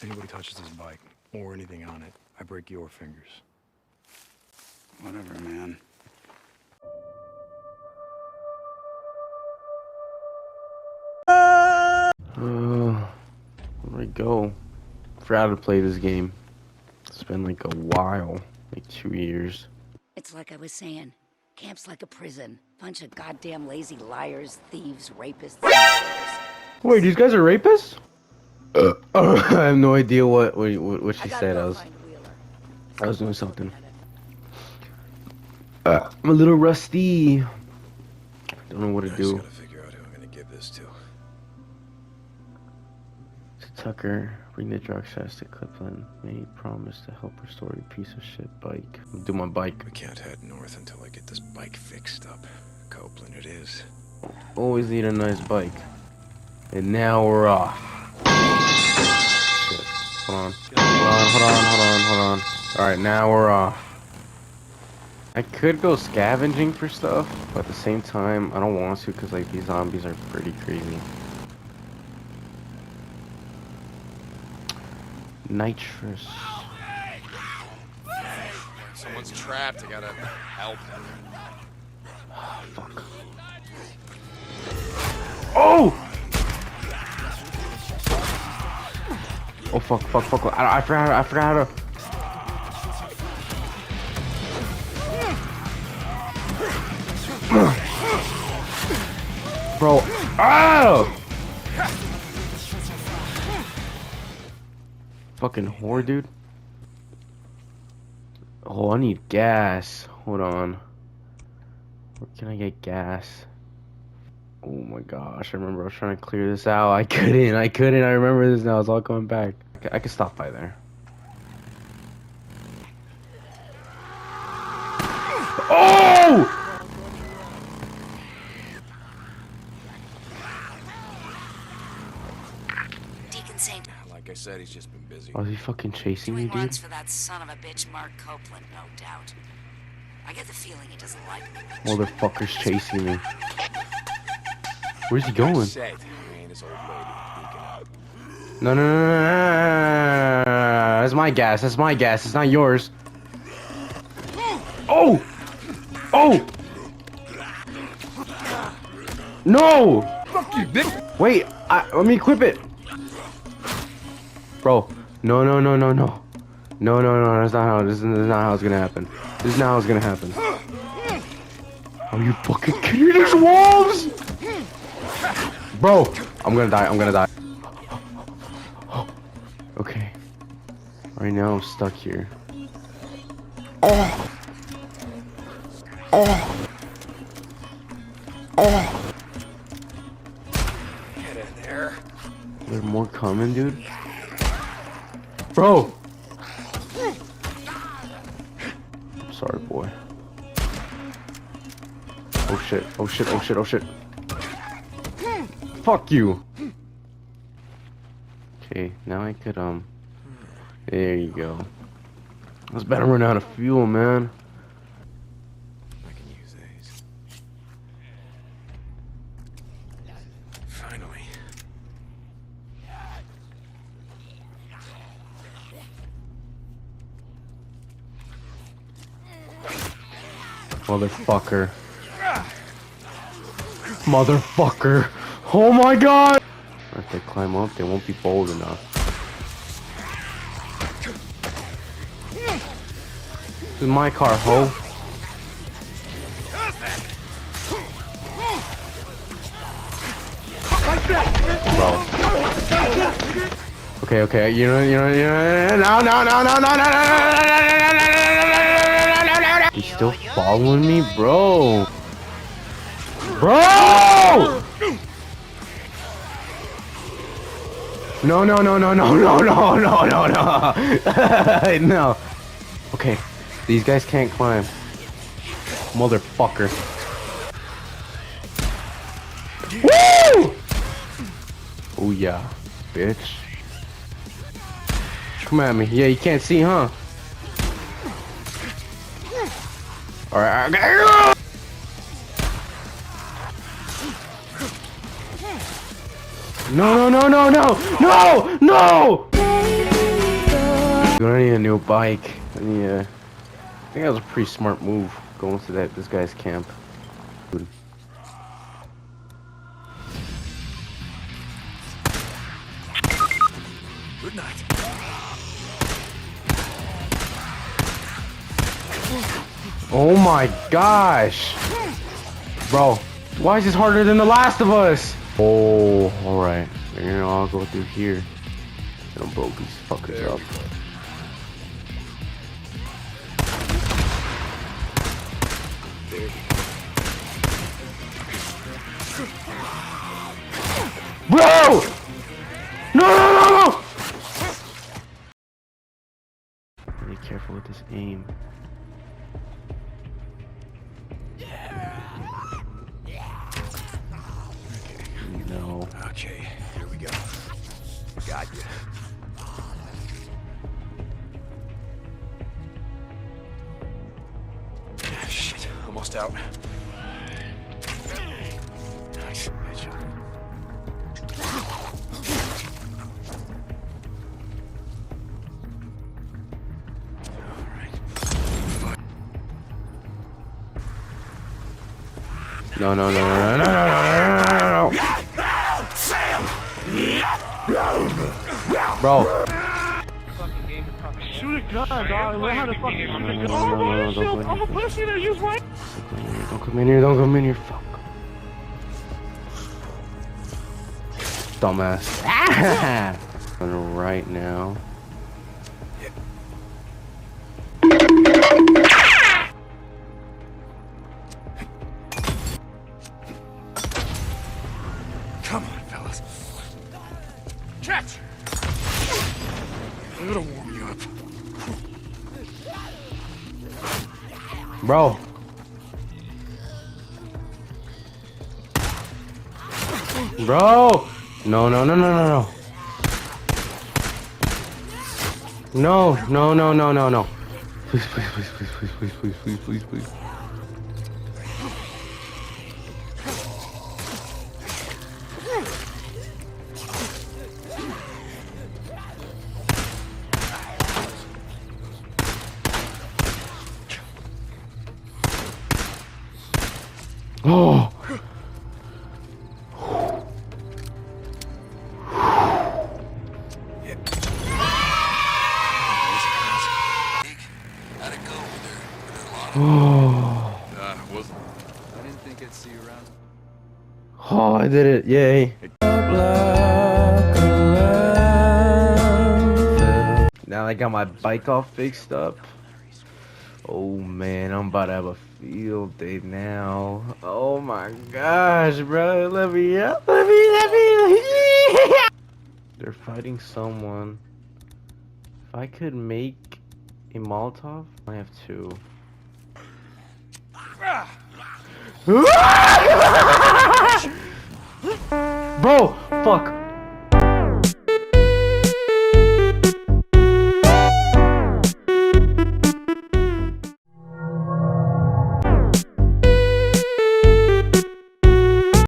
anybody touches this bike, or anything on it, I break your fingers. Whatever, man. Where'd I go? Forgot to play this game. It's been like a while, like 2 years. It's like I was saying. Camp's like a prison. Bunch of goddamn lazy liars, thieves, rapists, and murderers. Wait, these guys are rapists? I have no idea what she said. I was doing something. I'm a little rusty. Don't know what to I do. just gotta figure out who I'm gonna give this to. To Tucker, bring the drug test to Clipland. Made promise to help restore your piece of shit bike. I'll do my bike. We can't head north until I get this bike fixed up. Copeland it is. Always need a nice bike. And now we're off. Shit. Hold on. Alright, now we're off. I could go scavenging for stuff, but at the same time, I don't want to because like these zombies are pretty crazy. Nitrous. Someone's trapped, I gotta help. Oh, fuck. Oh! Oh fuck. I forgot how to... Bro. Oh! Fucking whore, dude. Oh, I need gas. Hold on. Where can I get gas? Oh my gosh, I remember I was trying to clear this out. I couldn't. I remember this now. It's all coming back. I could stop by there. Oh! Deacon Saint. Like I said, he's just been busy. Oh, is he fucking chasing me, Doing dude? runs for that son of a bitch, Mark Copeland, no doubt. I get the feeling he doesn't like me. Motherfucker's chasing me. Where's he going? Said, me and his old lady peeking out. No. That's my gas. That's my gas. It's not yours. Oh! Oh! No! Fuck you, bitch! Wait, let me equip it. Bro, no. That's not how. This is not how it's gonna happen. This is not how it's gonna happen. Are you fucking kidding me? There's wolves! Bro, I'm gonna die. Okay. Right now I'm stuck here. Oh! Get in there. There's more coming, dude. Bro! I'm sorry, boy. Oh shit. Fuck you! Okay, now I could, there you go. Let's better run out of fuel, man. I can use these. Finally. Motherfucker. Oh my god! If they climb up, they won't be bold enough. This is my car, ho. Bro. Okay, you know, no. He's still following me, bro. Bro! No. No. Okay, these guys can't climb. Motherfucker. Woo! Oh yeah, bitch. Come at me. Yeah, you can't see, huh? Alright, okay. No! good. I need a new bike. Yeah, I think that was a pretty smart move going to this guy's camp. Dude. Good night. Oh my gosh, bro! Why is this harder than The Last of Us? Oh, all right. We're gonna all go through here. Gonna blow these fuckers up. Bro! No! Be careful with this aim. No. Okay, here we go. Got you. Shit, almost out. Nice. Headshot. No. Bro. Shoot a gun, dog. Learn how to fucking shoot a gun. No, I'm a pussy that use right. Don't come in here, fuck. Dumbass. Right now. Come on, fellas. Catch! It'll warm you up. Bro. Bro! No. No. Please. Oh! Oh, Wasn't. I didn't think I'd see you around. oh, I did it! Yay! Now I got my bike all fixed up. Oh man, I'm about to have a field day now. Oh my gosh, bro! Let me up! Let me! They're fighting someone. If I could make a Molotov, I have two. Bro, fuck.